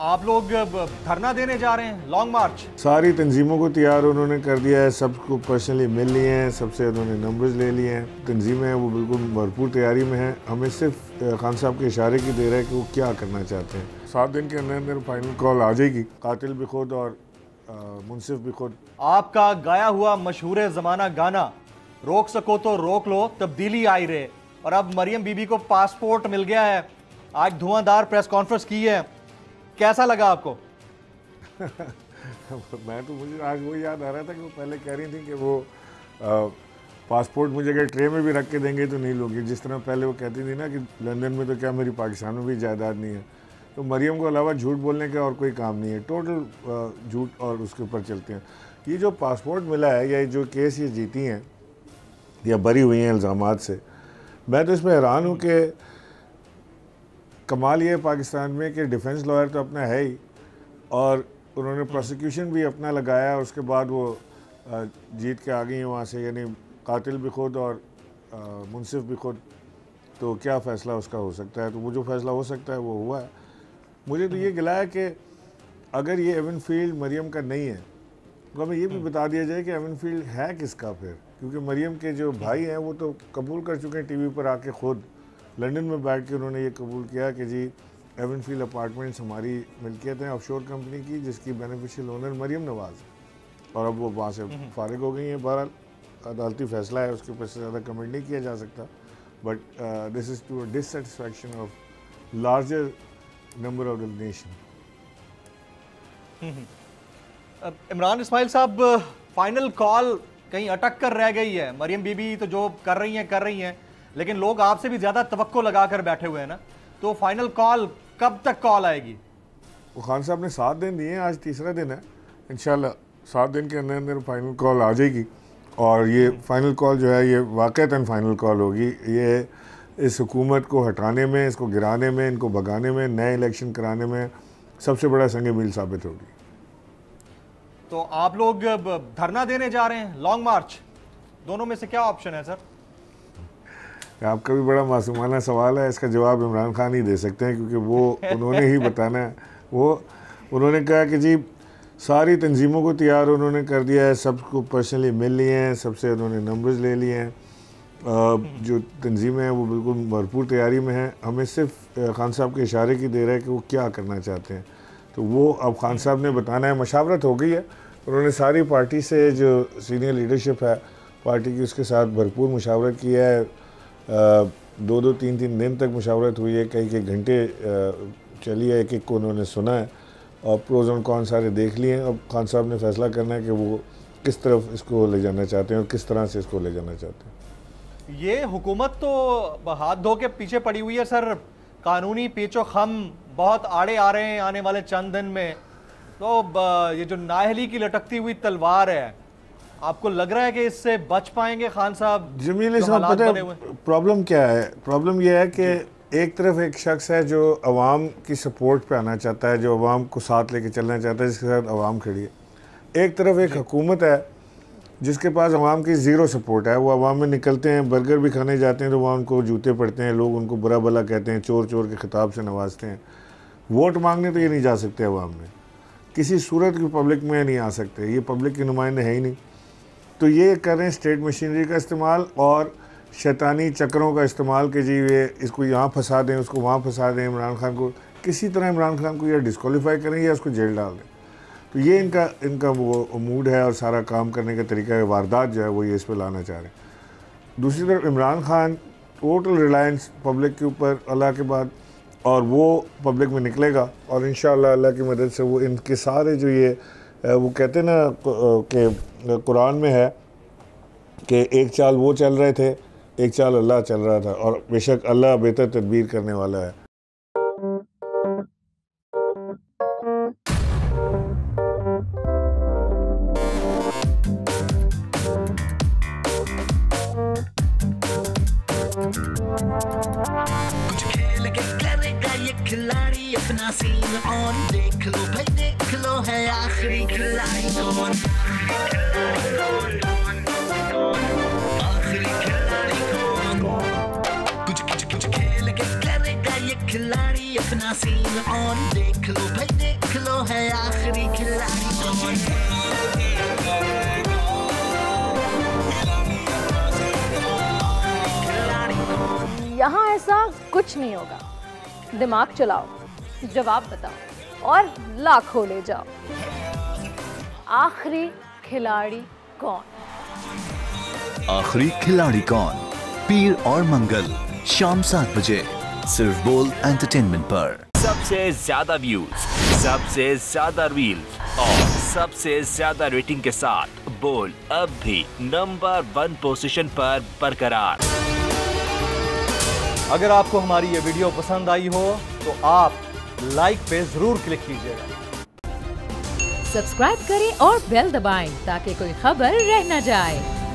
आप लोग धरना देने जा रहे हैं, लॉन्ग मार्च? सारी तंजीमों को तैयार उन्होंने कर दिया है, सबको पर्सनली मिल लिए हैं, सबसे उन्होंने नंबर्स ले लिए हैं। तंजीमें हैं वो बिल्कुल भरपूर तैयारी में हैं। हमें सिर्फ खान साहब के इशारे की देर है कि वो क्या करना चाहते हैं। 7 दिन के अंदर अंदर फाइनल कॉल आ जाएगी। कातिल भी खुद और मुनसिफ भी खुद। आपका गाया हुआ मशहूर ज़माना गाना रोक सको तो रोक लो, तब्दीली आई रहे, और अब मरियम बीबी को पासपोर्ट मिल गया है। आज धुआंधार प्रेस कॉन्फ्रेंस की है, कैसा लगा आपको? मुझे आज वो याद आ रहा था कि वो पहले कह रही थी कि वो पासपोर्ट मुझे अगर ट्रे में भी रख के देंगे तो नहीं लूँगी। जिस तरह पहले वो कहती थी ना कि लंदन में तो क्या मेरी पाकिस्तान में भी जायदाद नहीं है। तो मरियम को अलावा झूठ बोलने का और कोई काम नहीं है, टोटल झूठ और उसके ऊपर चलते हैं। ये जो पासपोर्ट मिला है या जो केस ये जीती हैं या बरी हुई हैं इल्ज़ामात से, मैं तो इसमें हैरान हूँ कि कमाल ये है पाकिस्तान में कि डिफेंस लॉयर तो अपना है ही, और उन्होंने प्रोसिक्यूशन भी अपना लगाया, और उसके बाद वो जीत के आ गई हैं वहाँ से, यानी कातिल भी खुद और मुनसिफ भी खुद। तो क्या फ़ैसला उसका हो सकता है? तो वो जो फ़ैसला हो सकता है वो हुआ है। मुझे तो ये गिला है कि अगर ये एवन फील्ड मरियम का नहीं है तो हमें ये भी बता दिया जाए कि एवन फील्ड है किसका फिर, क्योंकि मरियम के जो भाई हैं वो तो कबूल कर चुके हैं टीवी पर आके, खुद लंदन में बैठ के उन्होंने ये कबूल किया कि जी एवन फील्ड अपार्टमेंट्स हमारी मिल्कियत है ऑफशोर कंपनी की, जिसकी बेनिफिशियल ओनर मरियम नवाज़ है, और अब वो वहाँ से फारिग हो गई हैं। बहरहाल अदालती फ़ैसला है, उसके ऊपर से ज़्यादा कमेंट नहीं किया जा सकता, but this is to dissatisfaction of larger number of the nation. Imran Ismail साहब, फाइनल कॉल कहीं अटक कर रह गई है। मरियम बीबी तो जो कर रही हैं, लेकिन लोग आपसे भी ज़्यादा तवक्को लगा कर बैठे हुए हैं ना, तो फाइनल कॉल कब तक कॉल आएगी? वो खान साहब ने 7 दिन दिए हैं, आज तीसरा दिन है। इंशाल्लाह 7 दिन के अंदर अंदर फाइनल कॉल आ जाएगी, और ये फाइनल कॉल जो है ये वाक़तन फाइनल कॉल होगी। ये इस हुकूमत को हटाने में, इसको गिराने में, इनको भगाने में, नए इलेक्शन कराने में सबसे बड़ा संग मील साबित होगी। तो आप लोग धरना देने जा रहे हैं, लॉन्ग मार्च, दोनों में से क्या ऑप्शन है सर? आपका भी बड़ा मासूमाना सवाल है, इसका जवाब इमरान खान ही दे सकते हैं, क्योंकि वो उन्होंने ही बताना है। उन्होंने कहा कि जी सारी तंजीमों को तैयार उन्होंने कर दिया है, सबको पर्सनली मिल लिए हैं, सबसे उन्होंने नंबर्स ले लिए हैं। जो तंजीमें हैं वो बिल्कुल भरपूर तैयारी में हैं। हमें सिर्फ खान साहब के इशारे की देर है कि वो क्या करना चाहते हैं। तो वो अब खान साहब ने बताना है। मशावरत हो गई है, उन्होंने सारी पार्टी से जो सीनियर लीडरशिप है पार्टी की उसके साथ भरपूर मुशावरत की है। 2-2, 3-3 दिन तक मुशावरत हुई है, कई घंटे चली है, एक को उन्होंने सुना है, और प्रोज और कॉन सारे देख लिए हैं। अब खान साहब ने फैसला करना है कि वो किस तरफ इसको ले जाना चाहते हैं और किस तरह से इसको ले जाना चाहते हैं। ये हुकूमत तो हाथ धो के पीछे पड़ी हुई है सर, कानूनी पेचो खम बहुत आड़े आ रहे हैं आने वाले चंद दिन में। तो ये जो नाअहली की लटकती हुई तलवार है, आपको लग रहा है कि इससे बच पाएंगे खान साहब? जमील साहब, पता है प्रॉब्लम क्या है? प्रॉब्लम यह है कि एक तरफ एक शख्स है जो अवाम की सपोर्ट पे आना चाहता है, जो अवाम को साथ लेके चलना चाहता है, जिसके साथ अवाम खड़ी है। एक तरफ एक हुकूमत है जिसके पास अवाम की ज़ीरो सपोर्ट है। वो अवाम में निकलते हैं, बर्गर भी खाने जाते हैं तो वहाँ उनको जूते पड़ते हैं, लोग उनको बुरा भला कहते हैं, चोर चोर के खिताब से नवाजते हैं। वोट मांगने तो ये नहीं जा सकते अवाम में, किसी सूरत की पब्लिक में नहीं आ सकते, ये पब्लिक के नुमाइंदे हैं ही नहीं। तो ये कर रहे हैं स्टेट मशीनरी का इस्तेमाल और शैतानी चक्रों का इस्तेमाल कि जी ये इसको यहाँ फंसा दें, उसको वहाँ फंसा दें, इमरान खान को किसी तरह इमरान खान को या डिस्क्वालीफाई करें या उसको जेल डाल दें। तो ये इनका वो मूड है, और सारा काम करने का तरीका है, वारदात जो है वो ये इस पर लाना चाह रहे हैं। दूसरी तरफ इमरान खान टोटल रिलायंस पब्लिक के ऊपर अल्लाह के बाद, और वो पब्लिक में निकलेगा, और इंशाअल्लाह अल्लाह की मदद से वो इनके सारे जो ये वो कहते हैं ना कि कुरान में है कि एक चाल वो चल रहे थे, एक चाल अल्लाह चल रहा था, और बेशक अल्लाह बेहतर तदबीर करने वाला है। कुछ खेल के करेगा ये खिलाड़ी अपना सीन ऑन, देख लो भाई देख लो है आखिरी खिलाड़ी कौन, आखिरी खिलाड़ी कौन। कुछ खेल के करेगा ये खिलाड़ी अपना सीन ऑन, देख लो भाई देख यहाँ ऐसा कुछ नहीं होगा। दिमाग चलाओ, जवाब बताओ और लाखों ले जाओ। आखिरी खिलाड़ी कौन? आखिरी खिलाड़ी कौन? पीर और मंगल शाम 7 बजे सिर्फ बोल एंटरटेनमेंट पर। सबसे ज्यादा व्यूज, सबसे ज्यादा रील्स और सबसे ज्यादा रेटिंग के साथ बोल अब भी नंबर 1 पोजीशन पर बरकरार। अगर आपको हमारी ये वीडियो पसंद आई हो तो आप लाइक पे जरूर क्लिक कीजिएगा। सब्सक्राइब करें और बेल दबाएं ताकि कोई खबर रह न जाए।